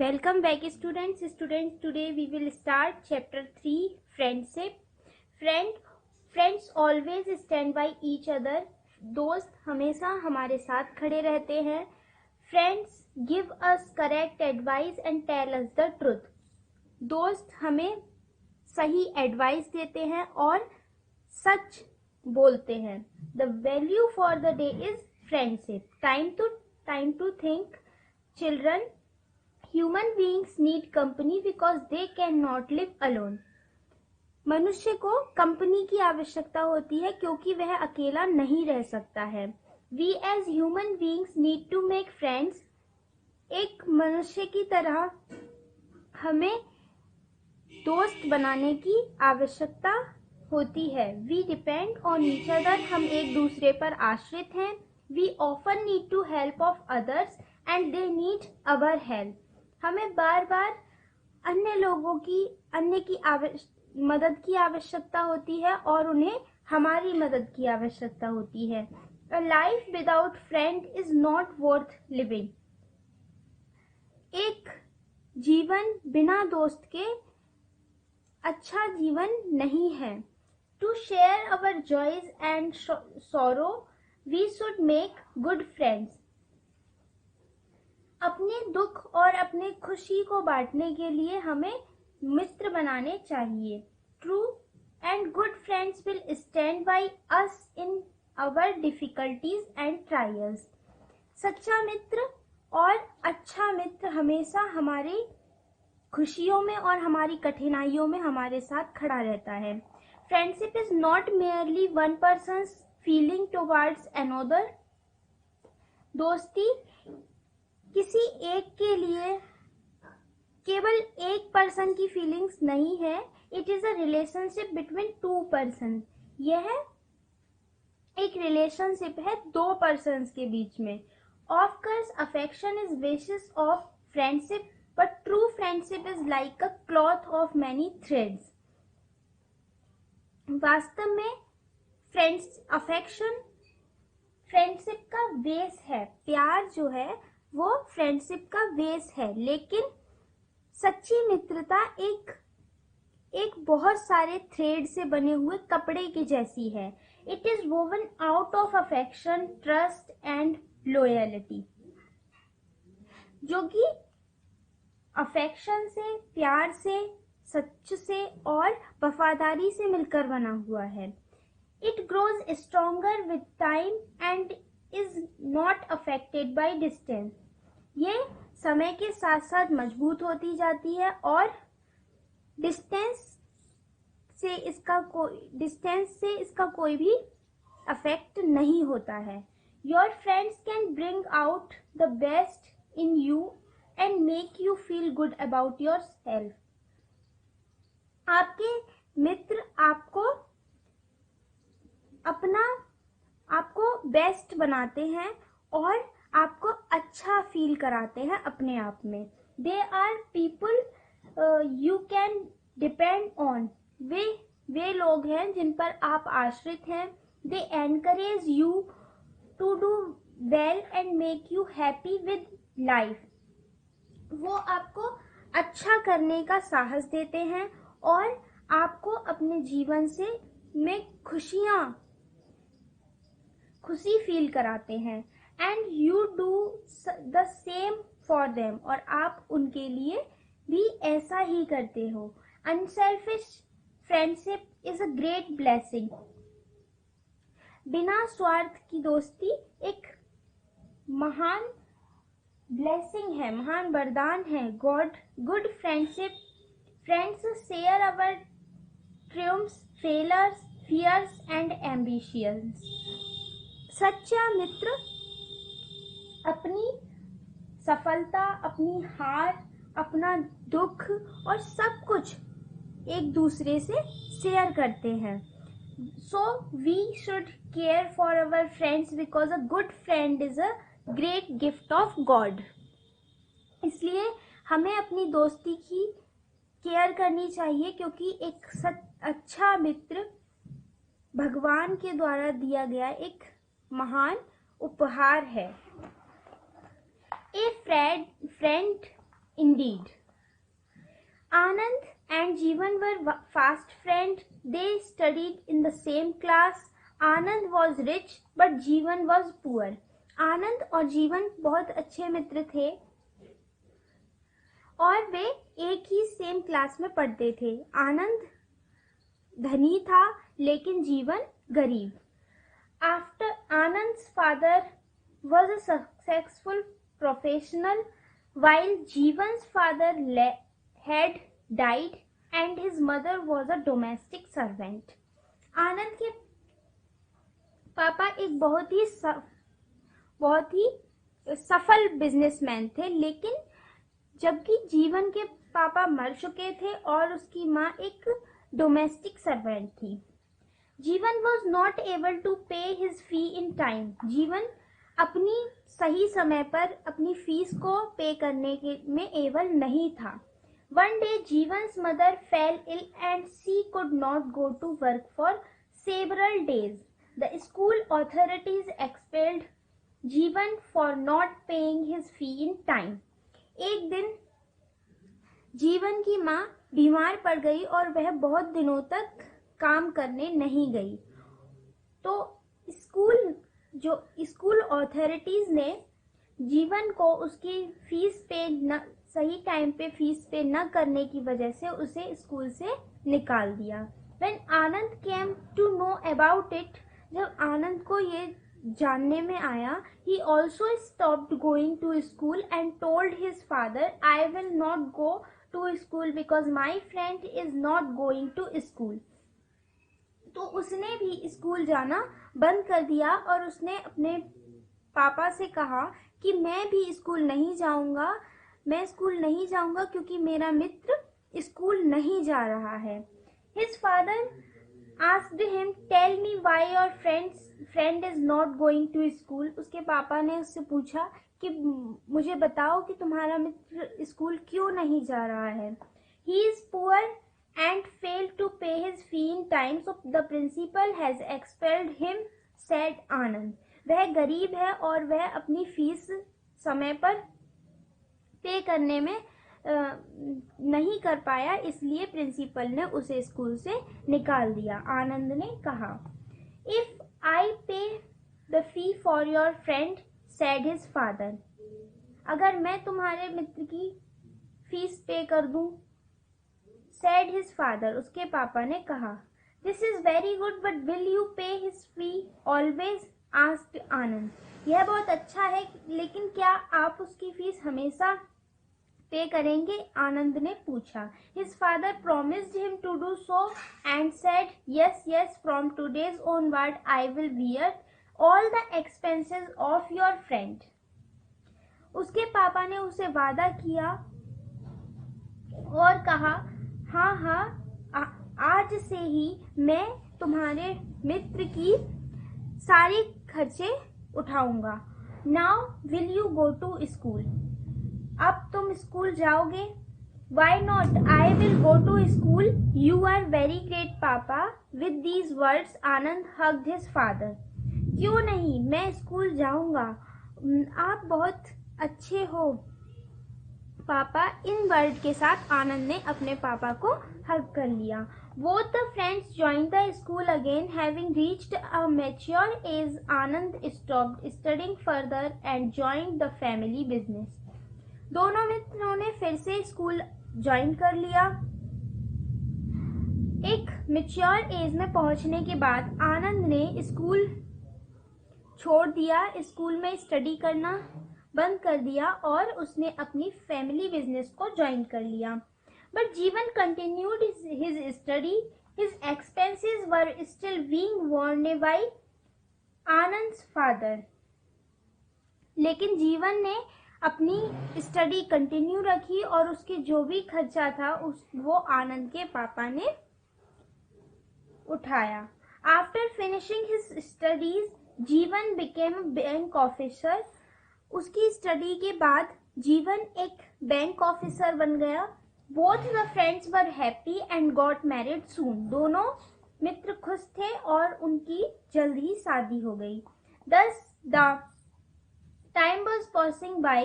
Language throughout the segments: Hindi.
Welcome back students. Today we will start chapter 3 friendship. Friends always stand by each other. दोस्त हमेशा हमारे साथ खड़े रहते हैं. Friends give us correct advice and tell us the truth. दोस्त हमें सही एडवाइस देते हैं और सच बोलते हैं. The value for the day is friendship. Time to think. Children, human beings need company because they cannot live alone. मनुष्य को कंपनी की आवश्यकता होती है क्योंकि वह अकेला नहीं रह सकता है. We as human beings need to make friends. एक मनुष्य की तरह हमें दोस्त बनाने की आवश्यकता होती है. We depend on each other. हम एक दूसरे पर आश्रित हैं. We often need to help of others and they need our help. हमें बार बार अन्य की मदद की आवश्यकता होती है और उन्हें हमारी मदद की आवश्यकता होती है. A life without friend is not worth living. एक जीवन बिना दोस्त के अच्छा जीवन नहीं है. To share our joys and sorrow, we should make good friends. अपने दुख और अपने खुशी को बांटने के लिए हमें मित्र बनाने चाहिए. True and good friends will stand by us in our difficulties and trials. सच्चा मित्र और अच्छा मित्र हमेशा हमारी खुशियों में और हमारी कठिनाइयों में हमारे साथ खड़ा रहता है. Friendship is not merely one person's feeling towards another. दोस्ती किसी एक के लिए केवल एक पर्सन की फीलिंग्स नहीं है. It is a relationship between two person. यह एक रिलेशनशिप है दो पर्सन्स के बीच में. Of course affection is basis of friendship but true friendship is like a cloth of many threads. वास्तव में अफेक्शन फ्रेंडशिप का बेस है. प्यार जो है वो फ्रेंडशिप का बेस है. लेकिन सच्ची मित्रता एक बहुत सारे थ्रेड से बने हुए कपड़े की जैसी है. It is woven out of affection, trust and loyalty. जो कि अफेक्शन से, प्यार से, सच से और वफादारी से मिलकर बना हुआ है. It grows stronger with time and is not affected by distance. ये समय के साथ साथ मजबूत होती जाती है और डिस्टेंस से इसका कोई भी अफेक्ट नहीं होता है. Your friends can bring out the best in you and make you feel good about your self. आपके मित्र आपको बेस्ट बनाते हैं और आपको अच्छा फील कराते हैं अपने आप में. They are people you can depend on. वे लोग हैं जिन पर आप आश्रित हैं. They encourage you to do well and make you happy with life. वो आपको अच्छा करने का साहस देते हैं और आपको अपने जीवन में खुशी फील कराते हैं. And you do the same for them. और आप उनके लिए भी ऐसा ही करते हो. Unselfish friendship is a great blessing. बिना स्वार्थ की दोस्ती एक महान ब्लेसिंग है, महान वरदान है. Good friends share our dreams, failures, fears and ambitions. सच्चा मित्र अपनी सफलता, अपनी हार, अपना दुख और सब कुछ एक दूसरे से शेयर करते हैं. So we should care for our friends because a good friend is a great gift of God. इसलिए हमें अपनी दोस्ती की केयर करनी चाहिए क्योंकि एक अच्छा मित्र भगवान के द्वारा दिया गया एक महान उपहार है. A friend indeed. Anand and Jeevan were fast friends. They studied in the same class. Anand was rich but Jeevan was poor. आनंद और जीवन बहुत अच्छे मित्र थे और वे एक ही सेम क्लास में पढ़ते थे. आनंद धनी था लेकिन जीवन गरीब. After Anand's father was a successful professional, while Jeevan's father had died and his mother was a domestic servant. आनंद के पापा एक बहुत ही सफल बिजनेसमैन थे, लेकिन जबकि जीवन के पापा मर चुके थे और उसकी माँ एक डोमेस्टिक सर्वेंट थी. जीवन वॉज नॉट एबल टू पे हिज फी इन टाइम. जीवन अपनी सही समय पर अपनी फीस को पे करने में एबल नहीं था. One day, Jeevan's mother fell ill and she could not go to work for several days. The school authorities expelled Jeevan for not paying his fee in time. एक दिन जीवन की माँ बीमार पड़ गई और वह बहुत दिनों तक काम करने नहीं गई. तो स्कूल ऑथोरिटीज ने जीवन को उसकी फीस पे सही टाइम पे फीस पे न करने की वजह से उसे स्कूल से निकाल दिया. When Anand came to know about it, जब आनंद को ये जानने में आया, he also stopped going to school and told his father, I will not go to school because my friend is not going to school. तो उसने भी स्कूल जाना बंद कर दिया और उसने अपने पापा से कहा कि मैं भी स्कूल नहीं जाऊंगा, मैं स्कूल नहीं जाऊंगा क्योंकि मेरा मित्र स्कूल नहीं जा रहा है. His father asked him, tell me why your friend is not going to school. उसके पापा ने उससे पूछा कि मुझे बताओ कि तुम्हारा मित्र स्कूल क्यों नहीं जा रहा है. He is poor and failed to pay his fee in time, so the principal has expelled him, said Anand. वह गरीब है और वह अपनी फीस समय पर पे करने में नहीं कर पाया, इसलिए प्रिंसिपल ने उसे स्कूल से निकाल दिया. आनंद ने कहा, इफ आई पे the fee for your friend, said his father. अगर मैं तुम्हारे मित्र की फीस पे कर दूं, सेड हिज फादर, उसके पापा ने कहा. This is very good but will you पे हिज फी ऑलवेज, आस्क्ड आनंद. यह बहुत अच्छा है लेकिन क्या आप उसकी फीस हमेशा पे करेंगे, आनंद ने पूछा. His father promised him to do so and said, yes yes, from today's onward I will bear all the expenses of your friend. उसके पापा ने उसे वादा किया और कहा, हाँ हाँ, आज से ही मैं तुम्हारे मित्र की सारी खर्चे उठाऊंगा. Now will you go to school. अब तुम स्कूल जाओगे. Why not, I will go to school. You are very great papa. With these words Anand hugged his father. क्यों नहीं, मैं स्कूल जाऊंगा, आप बहुत अच्छे हो पापा. इन वर्ड के साथ आनंद ने अपने पापा को हग कर लिया. Both the friends joined the school again. Having reached a mature age, Anand stopped studying further and joined the family business. दोनों मित्रों ने फिर से स्कूल ज्वाइन कर लिया. एक मैच्योर एज में पहुंचने के बाद आनंद ने स्कूल छोड़ दिया, स्कूल में स्टडी करना बंद कर दिया और उसने अपनी फैमिली बिजनेस को ज्वाइन कर लिया. But Jeevan continued his study. His expenses were still being borne by Anand's father. लेकिन जीवन ने अपनी स्टडी कंटिन्यू रखी और उसके जो भी खर्चा था वो आनंद के पापा ने उठाया. After finishing his studies, जीवन became a bank officer. उसकी स्टडी के बाद जीवन एक बैंक ऑफिसर बन गया. Both the friends were happy and got married soon. दोनों मित्र खुश थे और उनकी जल्द ही शादी हो गई. Thus the time was passing by.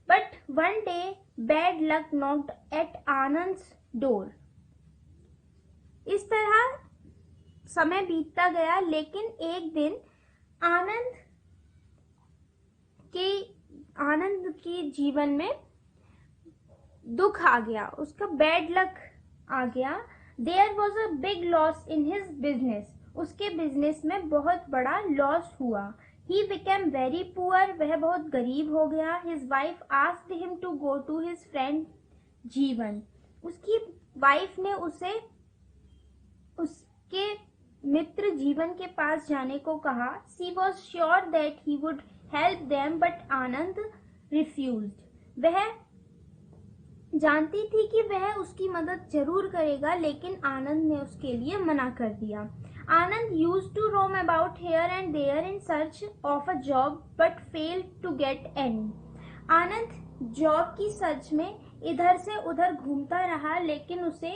But one day bad luck knocked at Anand's door. इस तरह समय बीतता गया, लेकिन एक दिन आनंद के जीवन में दुख आ गया, उसका बैड लक आ गया। There was a big loss in his business. उसके बिजनेस में बहुत बड़ा लॉस हुआ। He became very poor. वह बहुत गरीब हो गया। His wife asked him to go to his friend Jeevan. उसकी वाइफ ने उसे उसके मित्र जीवन के पास जाने को कहा। She was sure that he would help them, but Anand refused. वह जानती थी कि वह उसकी मदद जरूर करेगा, लेकिन आनंद ने उसके लिए मना कर दिया। Anand used to roam about here and there in search of a job, but failed to get any. Anand job की सर्च में इधर से उधर घूमता रहा, लेकिन उसे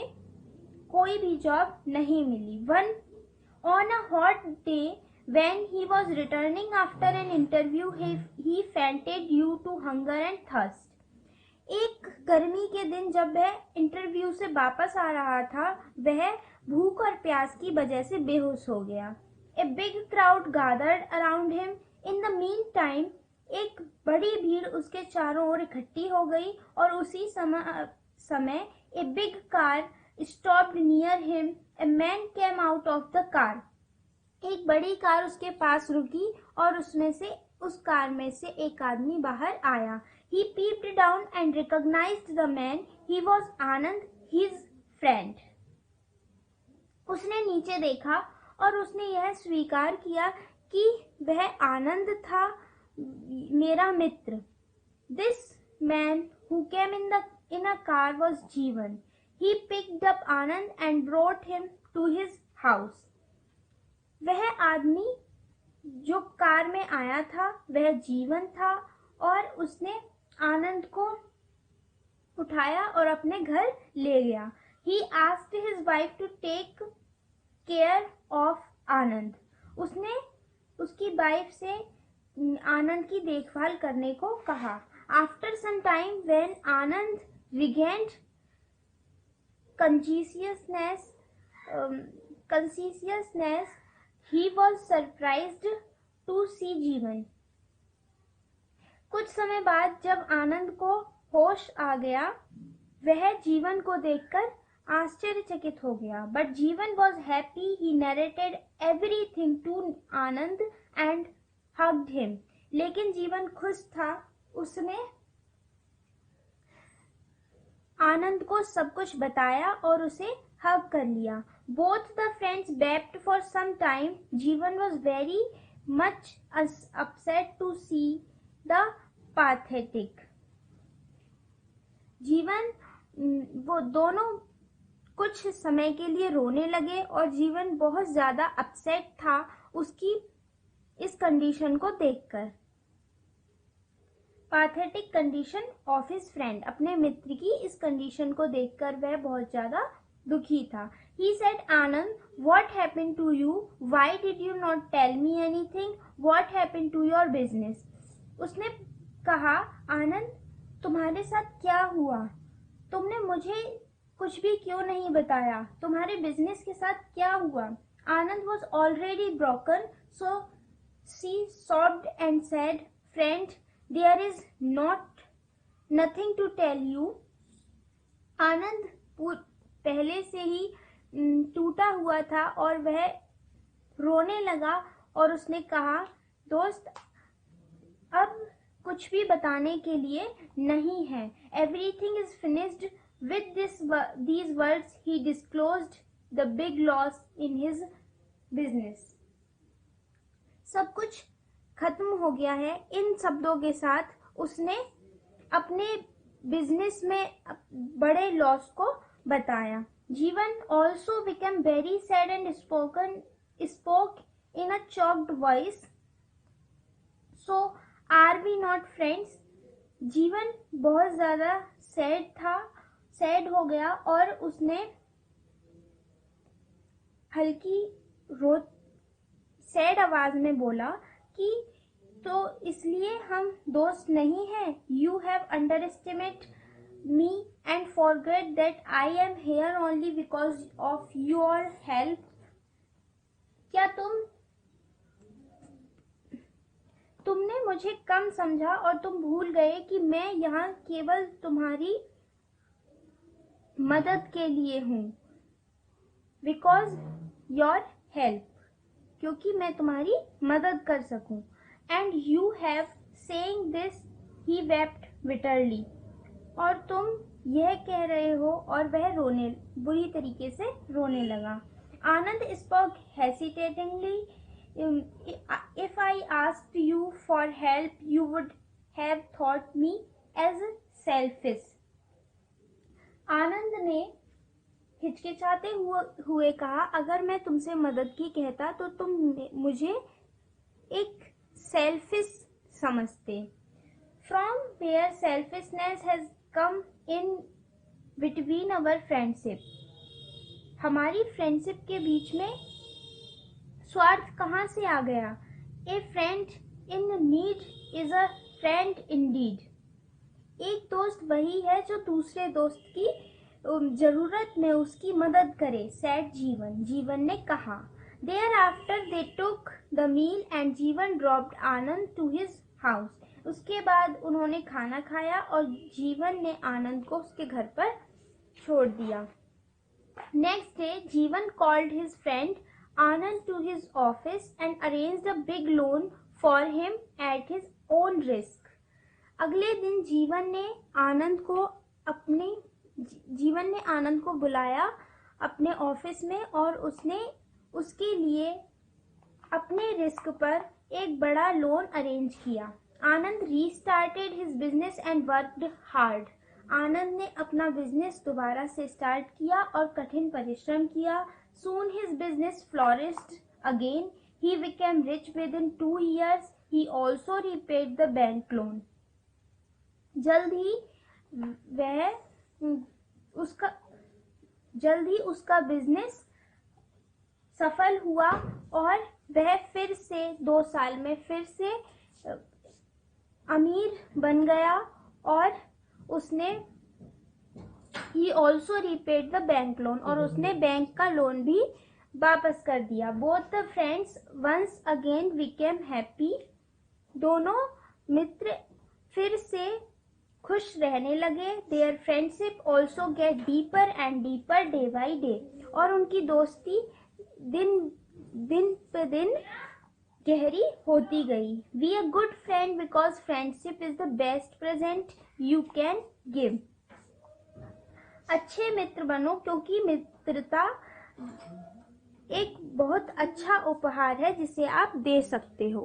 कोई भी जॉब नहीं मिली। On a hot day, when he was returning after an interview, he fainted due to hunger and thirst. एक गर्मी के दिन जब वह इंटरव्यू से वापस आ रहा था, वह भूख और प्यास की वजह से बेहोश हो गया। A big crowd gathered around him. In the meantime, एक बड़ी भीड़ उसके चारों ओर इकट्ठी हो गई, और उसी समय a big car stopped near him. A man came out of the car. एक बड़ी कार उसके पास रुकी, और उस कार में से एक आदमी बाहर आया। He peeped down and recognized the man. He was Anand, his friend. उसने नीचे देखा और उसने यह स्वीकार किया कि वह आनंद था, मेरा मित्र। This man who came in a car was Jeevan. He picked up Anand and brought him to his house. वह आदमी जो कार में आया था वह जीवन था, और उसने आनंद को उठाया और अपने घर ले गया। He asked his wife to take care of आनंद। उसने उसकी वाइफ से आनंद की देखभाल करने को कहा। After some time, when Anand regained consciousness, he was surprised to see जीवन। कुछ समय बाद जब आनंद को होश आ गया, वह जीवन को देखकर आश्चर्यचकित हो गया। But Jeevan was happy. He narrated everything to Anand and hugged him. लेकिन जीवन खुश था। उसने आनंद को सब कुछ बताया और उसे हग कर लिया। Both the friends wept for some time. जीवन was very much upset to see the pathetic. जीवन वो दोनों कुछ समय के लिए रोने लगे, और जीवन बहुत ज्यादा अपसेट था उसकी इस कंडीशन को देखकर। Pathetic condition of his friend, अपने मित्र की इस कंडीशन को देखकर वह बहुत ज्यादा दुखी था। He said, Anand, what happened to you? Why did you not tell me anything? What happened to your business? उसने कहा, आनंद, तुम्हारे साथ क्या हुआ? तुमने मुझे कुछ भी क्यों नहीं बताया? तुम्हारे बिजनेस के साथ क्या हुआ? आनंद was already broken, so she sobbed and said, friend, there is nothing to tell you. आनंद पहले से ही टूटा हुआ था और वह रोने लगा, और उसने कहा, दोस्त, अब कुछ भी बताने के लिए नहीं है। Everything is finished. With these words, he disclosed the big loss in his business. सब कुछ खत्म हो गया है। इन शब्दों के साथ उसने अपने बिजनेस में बड़े लॉस को बताया। जीवन also became very sad and spoke in a choked voice. So are we not friends? जीवन बहुत ज्यादा सैड हो गया, और उसने हल्की सैड आवाज में बोला कि तो इसलिए हम दोस्त नहीं हैं। You have under estimate me and forget that I am here only because of your help. क्या तुमने मुझे कम समझा और तुम भूल गए कि मैं यहाँ केवल तुम्हारी मदद के लिए हूँ। बिकॉज योर हेल्प, क्योंकि मैं तुम्हारी मदद कर सकूं। And you have saying this he wept bitterly, और तुम यह कह रहे हो, और वह बुरी तरीके से रोने लगा। Anand spoke hesitatingly, if I asked you for help you would have thought me as selfish. Anand ने हिचकिचाते हुए कहा, अगर मैं तुमसे मदद की कहता तो तुम मुझे एक सेल्फिश समझते। From where selfishness has come in between our friendship. हमारी फ्रेंडशिप के बीच में स्वार्थ कहाँ से आ गया? A friend in need is a friend indeed. एक दोस्त वही है जो दूसरे दोस्त की जरूरत में उसकी मदद करे, सैड जीवन ने कहा। Thereafter they took the meal and Jeevan dropped Anand to his house. उसके बाद उन्होंने खाना खाया और जीवन ने आनंद को उसके घर पर छोड़ दिया। Next day Jeevan called his friend Anand to his office and arranged a big loan for him at his own risk. अगले दिन जीवन ने आनंद को बुलाया अपने ऑफिस में और उसने उसके लिए अपने रिस्क पर एक बड़ा लोन अरेंज किया। Anand restarted his business and worked hard. Anand ने अपना बिजनेस दोबारा से स्टार्ट किया और कठिन परिश्रम किया। Soon his business flourished again. He became rich within 2 years. He also repaid the bank loan. जल्द ही उसका बिजनेस सफल हुआ और वह फिर से 2 साल में फिर से अमीर बन गया और उसने He also repaid the bank loan, और उसने बैंक का लोन भी वापस कर दिया। Both the friends once again became happy. दोनों मित्र फिर से खुश रहने लगे। Their friendship also get deeper and deeper day by day. और उनकी दोस्ती दिन पे दिन गहरी होती गई। Be a good friend because friendship is the best present you can give. अच्छे मित्र बनो क्योंकि मित्रता एक बहुत अच्छा उपहार है जिसे आप दे सकते हो।